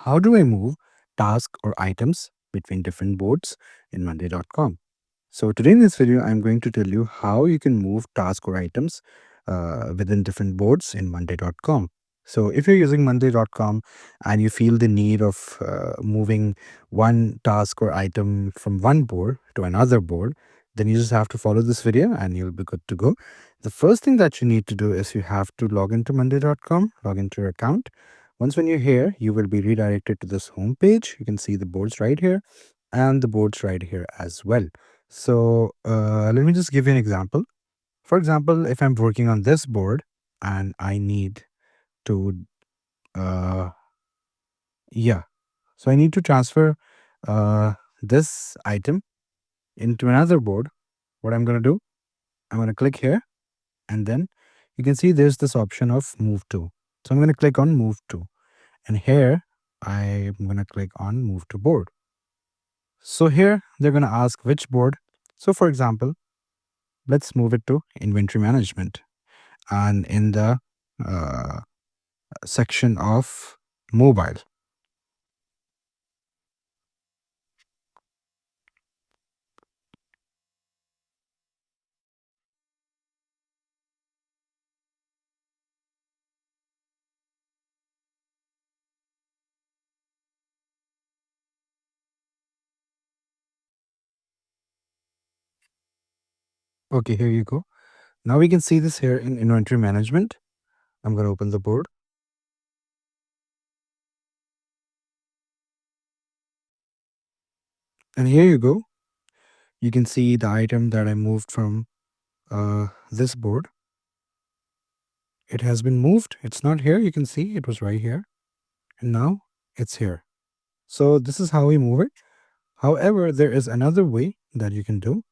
how do I move tasks or items between different boards in Monday.com? So today in this video, I'm going to tell you how you can move tasks or items within different boards in Monday.com. So if you're using Monday.com and you feel the need of moving one task or item from one board to another board, then you just have to follow this video and you'll be good to go. The first thing that you need to do is you have to log into Monday.com, log into your account. Once when you're here, you will be redirected to this home page. You can see the boards right here and the boards right here as well. So let me just give you an example. For example, if I'm working on this board and I need to, uh, yeah, so I need to transfer this item into another board. What I'm going to do, I'm going to click here and then you can see there's this option of move to. So I'm going to click on move to. And here I'm going to click on move to board. So here they're going to ask which board. So for example, let's move it to inventory management. And in the uh, section of mobile. Okay, here you go. Now we can see this here in inventory management. I'm going to open the board. And here you go. You can see the item that I moved from this board. It has been moved. It's not here. You can see it was right here. And now it's here. So this is how we move it. However, there is another way that you can do.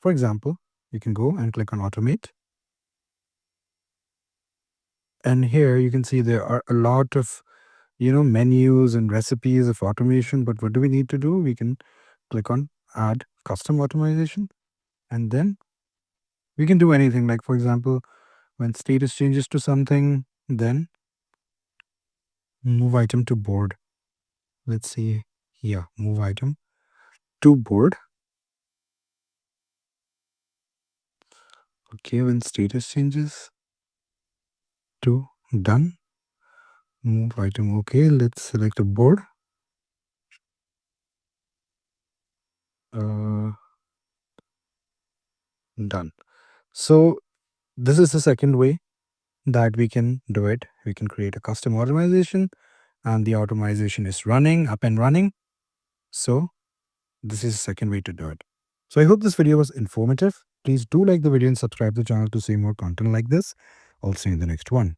For example, you can go and click on automate. And here you can see there are a lot of menus and recipes of automation. But what do we need to do? We can click on add custom automation. And then we can do anything. Like, for example, when status changes to something, then move item to board. Let's see. Yeah, move item to board. Okay, when status changes to done. Move item. Okay, let's select a board. Done. So this is the second way that we can do it. We can create a custom automation and the automation is running up and running. So this is the second way to do it. So I hope this video was informative. Please do like the video and subscribe to the channel to see more content like this. I'll see you in the next one.